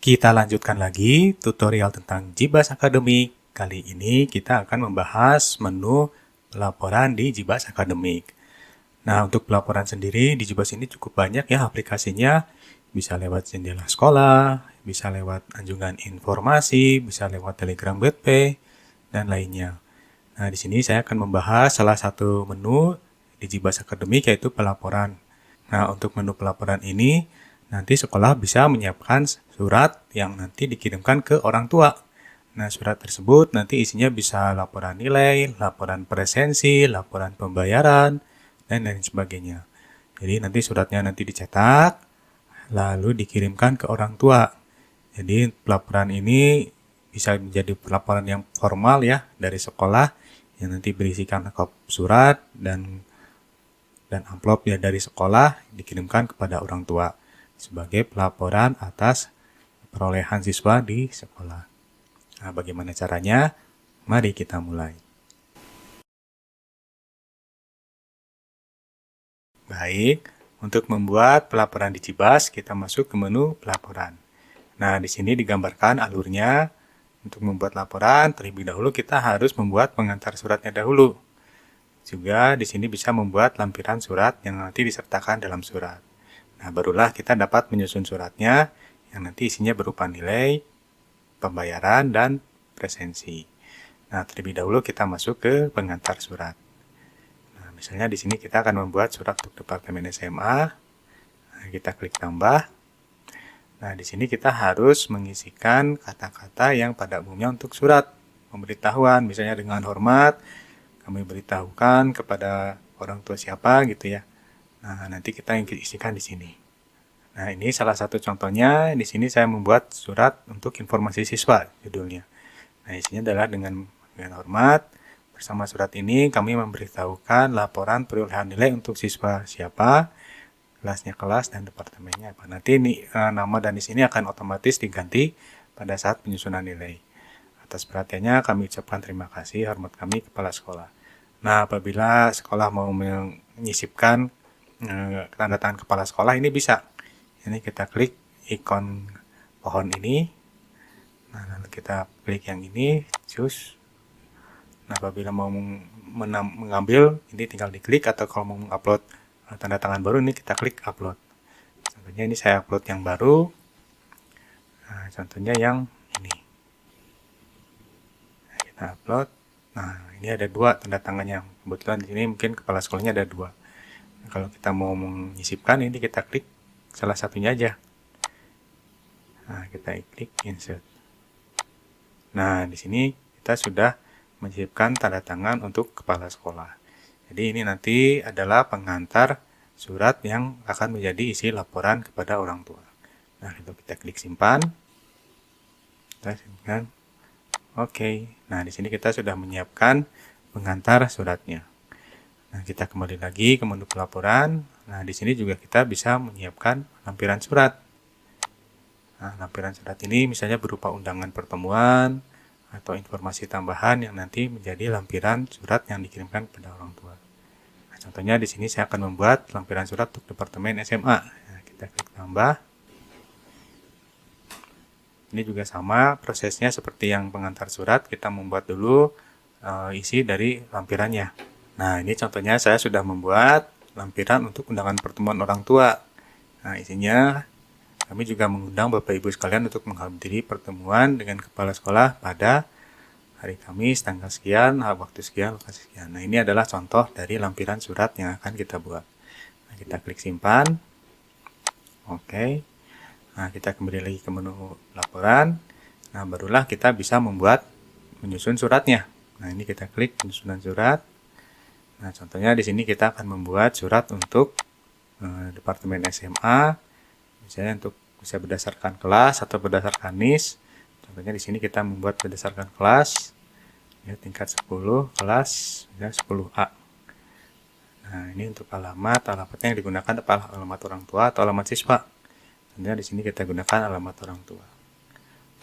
Kita lanjutkan lagi tutorial tentang Jibas Akademik. Kali ini kita akan membahas menu pelaporan di Jibas Akademik. Nah, untuk pelaporan sendiri di Jibas ini cukup banyak ya aplikasinya. Bisa lewat jendela sekolah, bisa lewat anjungan informasi, bisa lewat Telegram Betpay, dan lainnya. Nah, di sini saya akan membahas salah satu menu di Jibas Akademik yaitu pelaporan. Nah, untuk menu pelaporan ini, nanti sekolah bisa menyiapkan surat yang nanti dikirimkan ke orang tua. Nah, surat tersebut nanti isinya bisa laporan nilai, laporan presensi, laporan pembayaran, dan lain sebagainya. Jadi nanti suratnya nanti dicetak, lalu dikirimkan ke orang tua. Jadi pelaporan ini bisa menjadi pelaporan yang formal ya dari sekolah yang nanti berisikan surat dan amplop ya dari sekolah dikirimkan kepada orang tua sebagai pelaporan atas perolehan siswa di sekolah. Nah, bagaimana caranya? Mari kita mulai. Baik, untuk membuat pelaporan di Jibas, kita masuk ke menu pelaporan. Nah, di sini digambarkan alurnya. Untuk membuat laporan, terlebih dahulu kita harus membuat pengantar suratnya dahulu. Juga di sini bisa membuat lampiran surat yang nanti disertakan dalam surat. Nah, barulah kita dapat menyusun suratnya yang nanti isinya berupa nilai, pembayaran, dan presensi. Nah, terlebih dahulu kita masuk ke pengantar surat. Nah, misalnya di sini kita akan membuat surat untuk Departemen SMA. Nah, kita klik tambah. Nah, di sini kita harus mengisikan kata-kata yang pada umumnya untuk surat pemberitahuan, misalnya dengan hormat, kami beritahukan kepada orang tua siapa gitu ya. Nah, nanti kita isikan di sini. Nah, ini salah satu contohnya. Di sini saya membuat surat untuk informasi siswa judulnya. Nah, isinya adalah dengan hormat, bersama surat ini kami memberitahukan laporan perolehan nilai untuk siswa siapa, kelasnya kelas, dan departemennya apa. Nanti ini nama dan di sini akan otomatis diganti pada saat penyusunan nilai. Atas perhatiannya kami ucapkan terima kasih, hormat kami kepala sekolah. Nah, apabila sekolah mau menyisipkan tanda tangan kepala sekolah, ini bisa. Ini kita klik ikon pohon ini. Nah, lalu kita klik yang ini, cus. Nah, apabila mau mengambil, ini tinggal diklik, atau kalau mau mengupload tanda tangan baru, ini kita klik upload. Contohnya ini saya upload yang baru. Nah, contohnya yang ini. Nah, kita upload. Nah, ini ada dua tanda tangannya. Kebetulan di sini mungkin kepala sekolahnya ada dua. Nah, kalau kita mau menyisipkan, ini kita klik salah satunya aja. Nah, kita klik insert. Nah, di sini kita sudah menyisipkan tanda tangan untuk kepala sekolah. Jadi ini nanti adalah pengantar surat yang akan menjadi isi laporan kepada orang tua. Nah, itu kita klik simpan. Kita simpan. Oke. Nah, di sini kita sudah menyiapkan pengantar suratnya. Nah, kita kembali lagi ke menu pelaporan. Nah, di sini juga kita bisa menyiapkan lampiran surat. Nah, lampiran surat ini misalnya berupa undangan pertemuan atau informasi tambahan yang nanti menjadi lampiran surat yang dikirimkan kepada orang tua. Nah, contohnya di sini saya akan membuat lampiran surat untuk Departemen SMA. Nah, kita klik tambah. Ini juga sama prosesnya seperti yang pengantar surat. Kita membuat dulu isi dari lampirannya. Nah, ini contohnya saya sudah membuat lampiran untuk undangan pertemuan orang tua. Nah, isinya kami juga mengundang Bapak Ibu sekalian untuk menghadiri pertemuan dengan kepala sekolah pada hari Kamis, tanggal sekian, waktu sekian, lokasi sekian. Nah, ini adalah contoh dari lampiran surat yang akan kita buat. Nah, kita klik simpan. Oke. Nah, kita kembali lagi ke menu laporan. Nah, barulah kita bisa menyusun suratnya. Nah, ini kita klik penyusunan surat. Nah, contohnya di sini kita akan membuat surat untuk Departemen SMA. Misalnya untuk bisa berdasarkan kelas atau berdasarkan NIS. Contohnya di sini kita membuat berdasarkan kelas ya, tingkat 10 kelas ya, 10A. Nah, ini untuk alamatnya yang digunakan adalah alamat orang tua atau alamat siswa. Tentunya di sini kita gunakan alamat orang tua.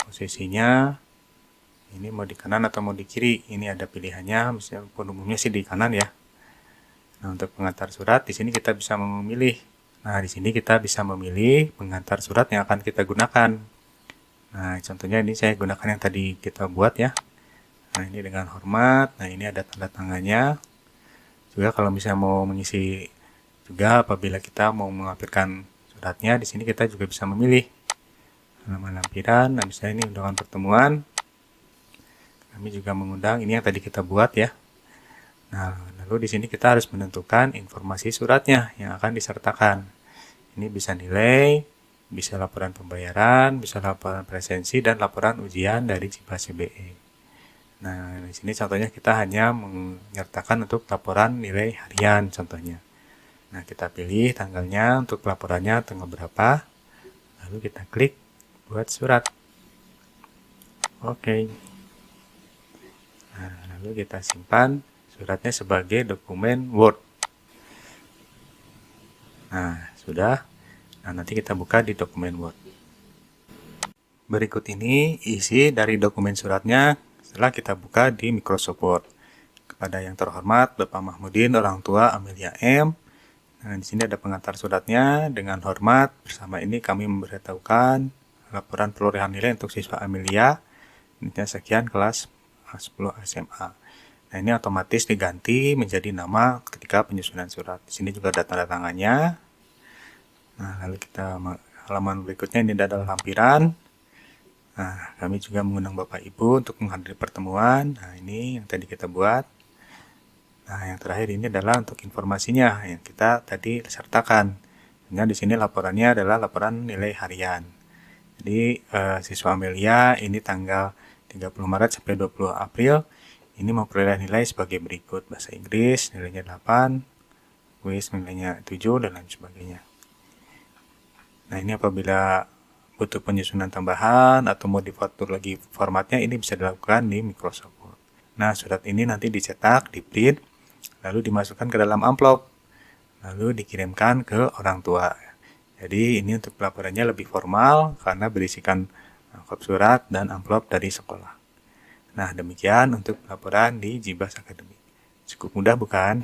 Posisinya ini mau di kanan atau mau di kiri. Ini ada pilihannya, misalnya umumnya sih di kanan ya. Nah, untuk pengantar surat di sini kita bisa memilih. Nah, di sini kita bisa memilih pengantar surat yang akan kita gunakan. Nah, contohnya ini saya gunakan yang tadi kita buat ya. Nah, ini dengan hormat. Nah, ini ada tanda tangannya. Juga kalau misalnya mau mengisi juga apabila kita mau melampirkan suratnya, di sini kita juga bisa memilih halaman lampiran. Nah, misalnya ini undangan pertemuan. Kami juga mengundang ini yang tadi kita buat ya. Nah, lalu di sini kita harus menentukan informasi suratnya yang akan disertakan. Ini bisa nilai, bisa laporan pembayaran, bisa laporan presensi, dan laporan ujian dari JIBAS CBE. Nah, di sini contohnya kita hanya menyertakan untuk laporan nilai harian contohnya. Nah, kita pilih tanggalnya untuk laporannya tanggal berapa. Lalu kita klik buat surat. Oke. Nah, lalu kita simpan suratnya sebagai dokumen Word. Nah, sudah. Nah, nanti kita buka di dokumen Word. Berikut ini isi dari dokumen suratnya setelah kita buka di Microsoft Word. Kepada yang terhormat Bapak Mahmudin, orang tua Amelia M. Nah, di sini ada pengantar suratnya. Dengan hormat, bersama ini kami memberitahukan laporan perolehan nilai untuk siswa Amelia. Nilainya sekian kelas 10 SMA. Nah, ini otomatis diganti menjadi nama ketika penyusunan surat. Di sini juga ada tanda tangannya. Nah, lalu kita halaman berikutnya ini adalah lampiran. Nah, kami juga mengundang Bapak Ibu untuk menghadiri pertemuan. Nah, ini yang tadi kita buat. Nah, yang terakhir ini adalah untuk informasinya yang kita tadi sertakan. Nah, di sini laporannya adalah laporan nilai harian. Jadi, siswa Amelia ini tanggal 30 Maret sampai 20 April ini memperoleh nilai sebagai berikut. Bahasa Inggris nilainya 8, kuis nilainya 7, dan lain sebagainya. Nah, ini apabila butuh penyusunan tambahan atau mau diatur lagi formatnya, ini bisa dilakukan di Microsoft Word. Nah, surat ini nanti dicetak, di-print, lalu dimasukkan ke dalam amplop, lalu dikirimkan ke orang tua. Jadi ini untuk pelaporannya lebih formal karena berisikan kop surat dan amplop dari sekolah. Nah, demikian untuk pelaporan di JIBAS Academy. Cukup mudah bukan?